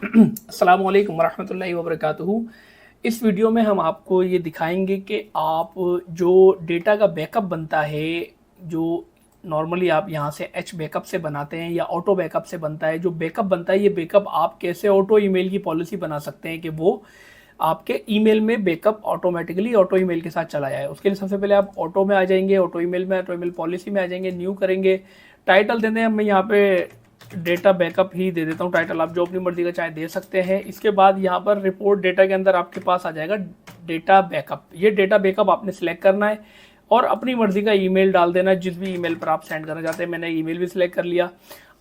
अस्सलामु अलैकुम वरहमतुल्लाहि वबरकातुहू। इस वीडियो में हम आपको ये दिखाएंगे कि आप जो डेटा का बैकअप बनता है, जो नॉर्मली आप यहाँ से एच बैकअप से बनाते हैं या ऑटो बैकअप से बनता है, जो बैकअप बनता है ये बैकअप आप कैसे ऑटो ईमेल की पॉलिसी बना सकते हैं कि वो आपके ईमेल में बैकअप ऑटोमेटिकली ऑटो ईमेल के साथ चला जाए। उसके लिए सबसे पहले आप ऑटो में आ जाएंगे, ऑटो ईमेल पॉलिसी में आ जाएंगे, न्यू करेंगे, टाइटल देते हैं। मैं यहाँ पे डेटा बैकअप ही दे देता हूँ टाइटल, आप जो अपनी मर्जी का चाहे दे सकते हैं। इसके बाद यहाँ पर रिपोर्ट डेटा के अंदर आपके पास आ जाएगा डेटा बैकअप। ये डेटा बैकअप आपने सिलेक्ट करना है और अपनी मर्जी का ईमेल डाल देना, जिस भी ईमेल पर आप सेंड करना चाहते हैं। मैंने ईमेल भी सिलेक्ट कर लिया।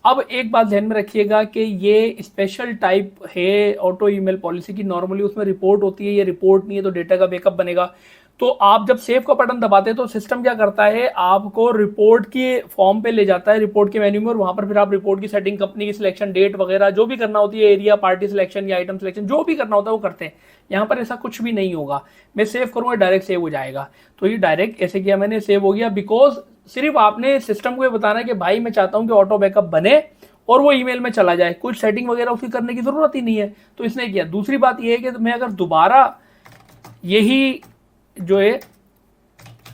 अब एक बात ध्यान में रखिएगा कि ये स्पेशल टाइप है ऑटो ईमेल पॉलिसी की। नॉर्मली उसमें रिपोर्ट होती है, ये रिपोर्ट नहीं है, तो डेटा का बैकअप बनेगा। तो आप जब सेव का बटन दबाते हैं तो सिस्टम क्या करता है, आपको रिपोर्ट के फॉर्म पे ले जाता है, रिपोर्ट के मेन्यू में, और वहां पर फिर आप रिपोर्ट की सेटिंग, कंपनी की सिलेक्शन, डेट वगैरह जो भी करना होती है, एरिया, पार्टी सिलेक्शन या आइटम सिलेक्शन, जो भी करना होता है वो करते हैं। यहाँ पर ऐसा कुछ भी नहीं होगा। मैं सेव करूंगा डायरेक्ट सेव हो जाएगा। तो ये डायरेक्ट ऐसे किया मैंने, सेव हो गया। बिकॉज सिर्फ आपने सिस्टम को ये बताना है कि भाई मैं चाहता हूं कि ऑटो बैकअप बने और वो ईमेल में चला जाए, कुछ सेटिंग वगैरह उसकी करने की जरूरत ही नहीं है, तो इसने किया। दूसरी बात यह है कि मैं अगर दोबारा यही जो है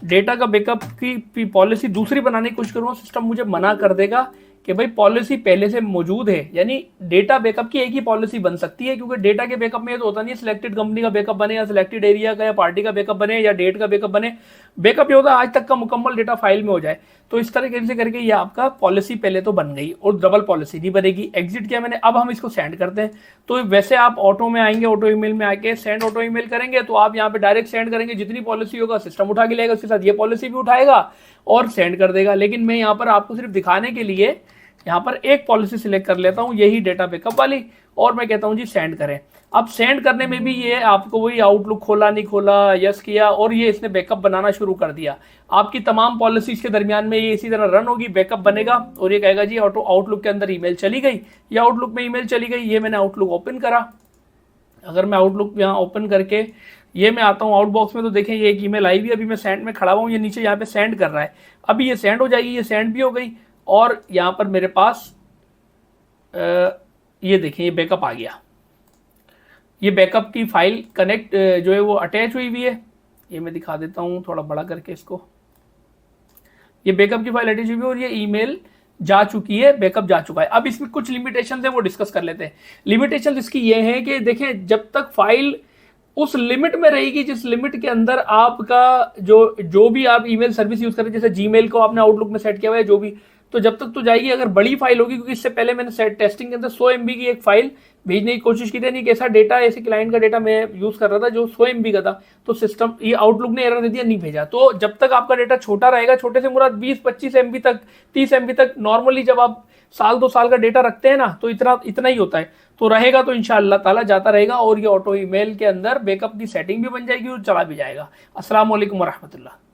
डेटा का बैकअप की पॉलिसी दूसरी बनाने की कोशिश करूंगा, सिस्टम मुझे मना कर देगा कि भाई पॉलिसी पहले से मौजूद है। यानी डेटा बैकअप की एक ही पॉलिसी बन सकती है, क्योंकि डेटा के बैकअप में ये तो होता नहीं है सिलेक्टेड कंपनी का बैकअप बने या सिलेक्टेड एरिया का या पार्टी का बैकअप बने या डेट का बैकअप बने। बैकअप ये होता है आज तक का मुकम्मल डेटा फाइल में हो जाए। तो इस तरीके से करके ये आपका पॉलिसी पहले तो बन गई और डबल पॉलिसी नहीं बनेगी। एग्जिट किया मैंने, अब हम इसको सेंड करते हैं। तो वैसे आप ऑटो में आएंगे, ऑटो ईमेल में आके सेंड ऑटो ईमेल करेंगे, तो आप यहाँ पे डायरेक्ट सेंड करेंगे, जितनी पॉलिसी होगा सिस्टम उठा के लेगा, उसके साथ ये पॉलिसी भी उठाएगा और सेंड कर देगा। लेकिन मैं यहाँ पर आपको सिर्फ दिखाने के लिए यहाँ पर एक पॉलिसी सिलेक्ट कर लेता हूँ, यही डेटा बैकअप वाली, और मैं कहता हूँ जी सेंड करें। अब सेंड करने में भी ये आपको वही आउटलुक खोला नहीं खोला, यस किया, और ये इसने बैकअप बनाना शुरू कर दिया। आपकी तमाम पॉलिसीज के दरमियान में ये इसी तरह रन होगी, बैकअप बनेगा और ये कहेगा जी ऑटो आउटलुक के अंदर ईमेल चली गई या आउटलुक में ईमेल चली गई। ये मैंने आउटलुक ओपन करा। अगर मैं आउटलुक यहाँ ओपन करके ये मैं आता हूँ आउटबॉक्स में, तो देखें ये एक ईमेल आई हुई, अभी मैं सेंड में खड़ा हुआ हूँ, ये नीचे यहाँ पे सेंड कर रहा है। अभी ये सेंड हो जाएगी, ये सेंड भी हो गई, और यहाँ पर मेरे पास ये देखें ये बैकअप आ गया। ये बैकअप की फाइल कनेक्ट जो है वो अटैच हुई हुई है। ये मैं दिखा देता हूँ थोड़ा बड़ा करके इसको। ये बैकअप की फाइल अटैच हुई है और ये ईमेल जा चुकी है, बैकअप जा चुका है। अब इसमें कुछ लिमिटेशन है वो डिस्कस कर लेते हैं। लिमिटेशन इसकी ये है कि देखें, जब तक फाइल उस लिमिट में रहेगी जिस लिमिट के अंदर आपका जो भी आप ईमेल सर्विस यूज करें, जैसे जीमेल को आपने आउटलुक में सेट किया हुआ है जो भी, तो जब तक तो जाएगी। अगर बड़ी फाइल होगी, क्योंकि इससे पहले मैंने टेस्टिंग के अंदर 100 MB की एक फाइल भेजने की कोशिश की थी, नहीं कैसा डेटा, ऐसे क्लाइंट का डेटा मैं यूज कर रहा था जो 100 MB का था, तो सिस्टम ये आउटलुक ने एरर दे दिया, नहीं भेजा। तो जब तक आपका डेटा छोटा रहेगा, छोटे से मुराद 20-25 MB तक, 30 MB तक, नॉर्मली जब आप साल 2 साल का डेटा रखते हैं ना, तो इतना ही होता है, तो रहेगा तो इंशाअल्लाह ताला जाता रहेगा और ये ऑटो ईमेल के अंदर बैकअप की सेटिंग भी बन जाएगी और चला भी जाएगा। अस्सलाम वालेकुम वरहमतुल्लाह।